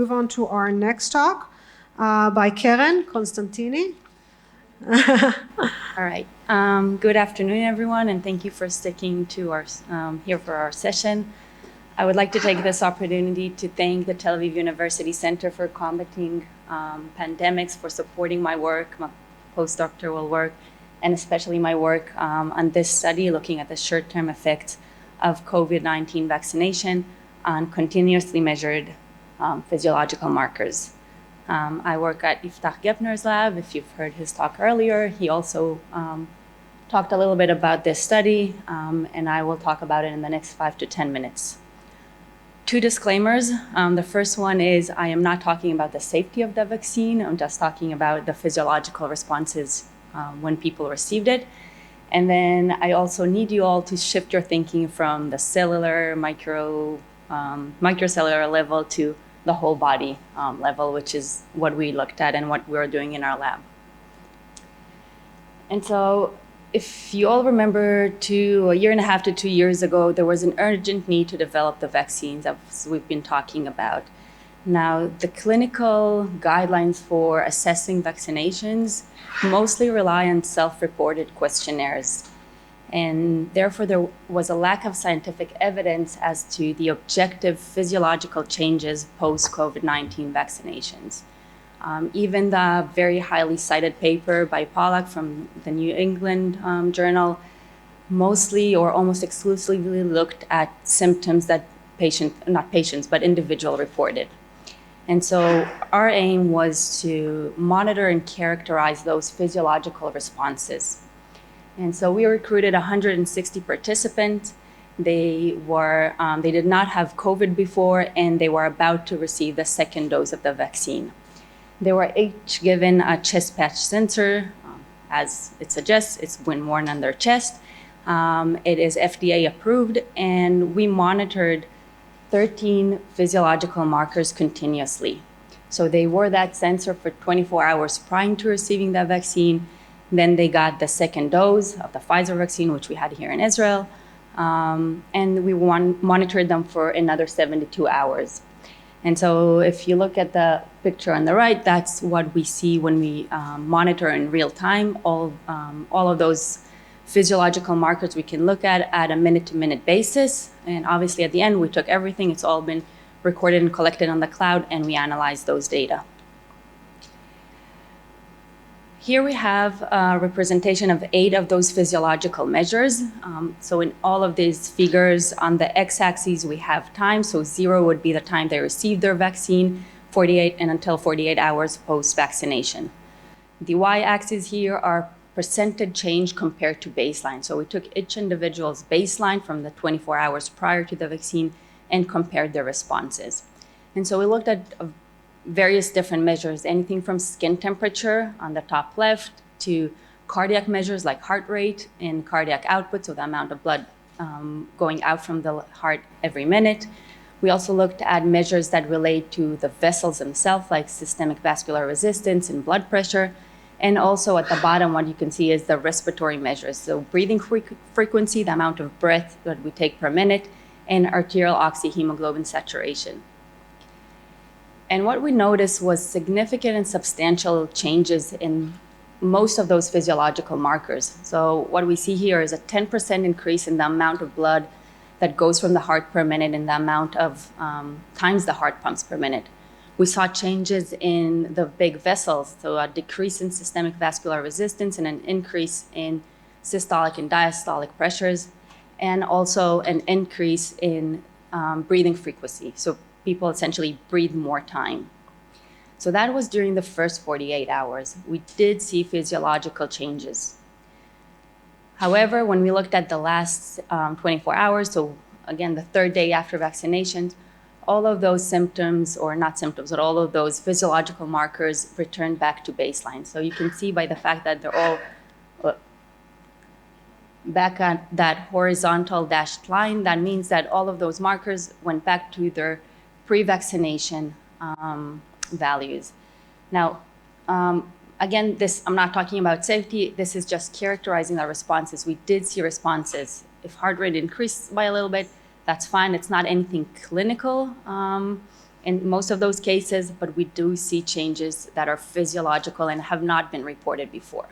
Move on to our next talk by Keren, Constantini. All right. Good afternoon, everyone, and thank you for sticking to our here for our session. I would like to take this opportunity to thank the Tel Aviv University Center for Combating Pandemics for supporting my work, my postdoctoral work, and especially my work on this study looking at the short-term effects of COVID-19 vaccination on continuously measured physiological markers. I work at Iftach Gepner's lab. If you've heard his talk earlier, he also talked a little bit about this study, and I will talk about it in the next 5 to 10 minutes. Two disclaimers. The first one is I am not talking about the safety of the vaccine. I'm just talking about the physiological responses when people received it. And then I also need you all to shift your thinking from the cellular, microcellular level to the whole body level, which is what we looked at and what we're doing in our lab. And so if you all remember a year and a half to 2 years ago, there was an urgent need to develop the vaccines as we've been talking about. Now, the clinical guidelines for assessing vaccinations mostly rely on self-reported questionnaires. And therefore, there was a lack of scientific evidence as to the objective physiological changes post-COVID-19 vaccinations. Even the very highly cited paper by Pollack from the New England Journal mostly or almost exclusively looked at symptoms that individual reported. And so our aim was to monitor and characterize those physiological responses. And so we recruited 160 participants. They did not have COVID before, and they were about to receive the second dose of the vaccine. They were each given a chest patch sensor. As it suggests, it's been worn on their chest. It is FDA approved, and we monitored 13 physiological markers continuously. So they wore that sensor for 24 hours prior to receiving the vaccine. Then they got the second dose of the Pfizer vaccine, which we had here in Israel, and we monitored them for another 72 hours. And so if you look at the picture on the right, that's what we see when we monitor in real time. All of those physiological markers we can look at a minute-to-minute basis. And obviously at the end, we took everything. It's all been recorded and collected on the cloud, and we analyzed those data. Here we have a representation of 8 of those physiological measures. So in all of these figures, on the x-axis, we have time. So 0 would be the time they received their vaccine, 48 and until 48 hours post-vaccination. The y-axis here are percentage change compared to baseline. So we took each individual's baseline from the 24 hours prior to the vaccine and compared their responses. And so we looked at various different measures, anything from skin temperature on the top left to cardiac measures like heart rate and cardiac output, so the amount of blood going out from the heart every minute. We also looked at measures that relate to the vessels themselves, like systemic vascular resistance and blood pressure. And also at the bottom, what you can see is the respiratory measures. So breathing frequency, the amount of breath that we take per minute, and arterial oxyhemoglobin saturation. And what we noticed was significant and substantial changes in most of those physiological markers. So what we see here is a 10% increase in the amount of blood that goes from the heart per minute and the amount of times the heart pumps per minute. We saw changes in the big vessels, so a decrease in systemic vascular resistance and an increase in systolic and diastolic pressures, and also an increase in breathing frequency. So people essentially breathe more time. So that was during the first 48 hours. We did see physiological changes. However, when we looked at the last 24 hours, so again, the third day after vaccination, all of those symptoms, or not symptoms, but all of those physiological markers returned back to baseline. So you can see by the fact that they're all back at that horizontal dashed line, that means that all of those markers went back to their pre-vaccination values. Now, again, I'm not talking about safety. This is just characterizing the responses. We did see responses. If heart rate increased by a little bit, that's fine. It's not anything clinical. in most of those cases, but we do see changes that are physiological and have not been reported before.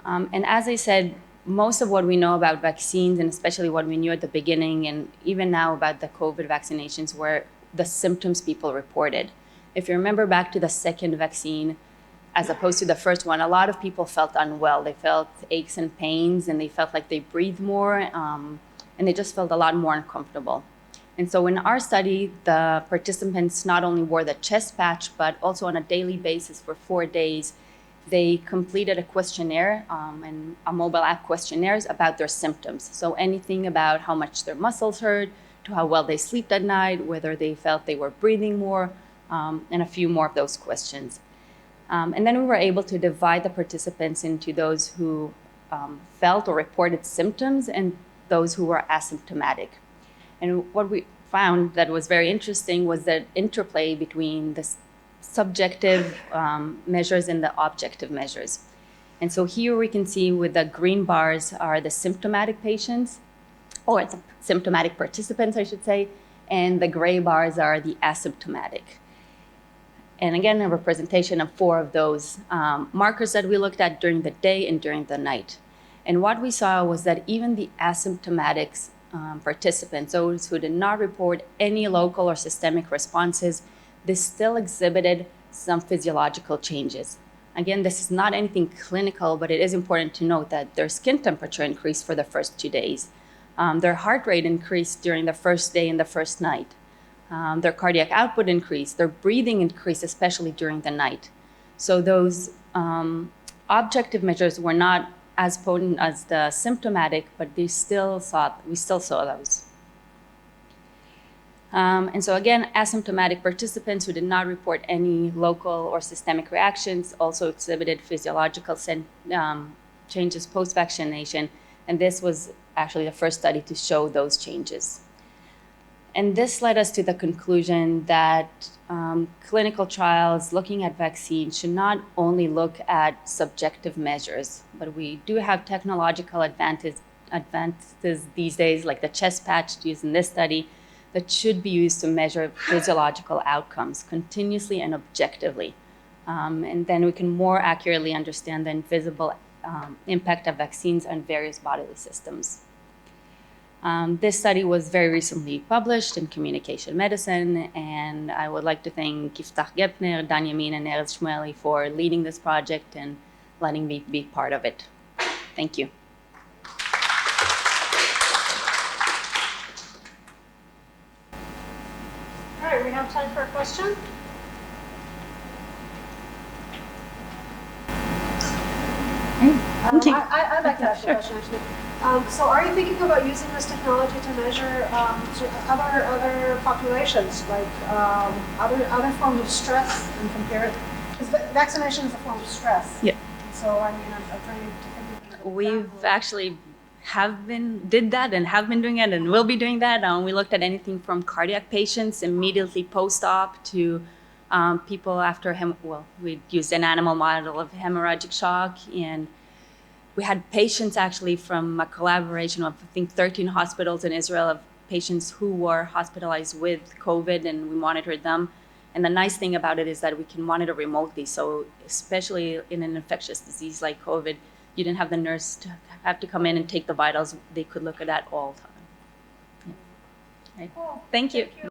And as I said, most of what we know about vaccines, and especially what we knew at the beginning and even now about the COVID vaccinations, were the symptoms people reported. If you remember back to the second vaccine, as opposed to the first one, a lot of people felt unwell. They felt aches and pains, and they felt like they breathed more, and they just felt a lot more uncomfortable. And so in our study, the participants not only wore the chest patch, but also on a daily basis for 4 days, they completed a questionnaire and a mobile app questionnaires about their symptoms. So anything about how much their muscles hurt, to how well they slept at night, whether they felt they were breathing more, and a few more of those questions. And then we were able to divide the participants into those who felt or reported symptoms and those who were asymptomatic. And what we found that was very interesting was that interplay between the subjective measures and the objective measures. And so here we can see with the green bars are the symptomatic patients, or the symptomatic participants, I should say, and the gray bars are the asymptomatic. And again, a representation of 4 of those markers that we looked at during the day and during the night. And what we saw was that even the asymptomatic participants, those who did not report any local or systemic responses, they still exhibited some physiological changes. Again, this is not anything clinical, but it is important to note that their skin temperature increased for the first 2 days. Their heart rate increased during the first day and the first night. Their cardiac output increased, their breathing increased, especially during the night. So those objective measures were not as potent as the symptomatic, but we still saw those. And so again, asymptomatic participants who did not report any local or systemic reactions also exhibited physiological changes post-vaccination, and this was actually the first study to show those changes. And this led us to the conclusion that clinical trials looking at vaccines should not only look at subjective measures, but we do have technological advances these days, like the chest patch used in this study, that should be used to measure physiological outcomes continuously and objectively. And then we can more accurately understand the invisible impact of vaccines on various bodily systems. This study was very recently published in Communication Medicine, and I would like to thank Yiftach Gepner, Dan Yamin, and Erez Shmueli for leading this project and letting me be part of it. Thank you. All right, we have time for a question. I'd like to ask a question, actually. So are you thinking about using this technology to measure other populations, like other forms of stress, and compare it? Because vaccination is a form of stress. Yeah. So I mean, I'm trying to think of an We've example. actually did that and have been doing it and will be doing that. We looked at anything from cardiac patients immediately post-op to people after we used an animal model of hemorrhagic shock, and we had patients actually from a collaboration of, I think, 13 hospitals in Israel of patients who were hospitalized with COVID, and we monitored them. And the nice thing about it is that we can monitor remotely. So especially in an infectious disease like COVID, you didn't have the nurse to have to come in and take the vitals. They could look at that all the time. Yeah. Right. Cool. Thank you.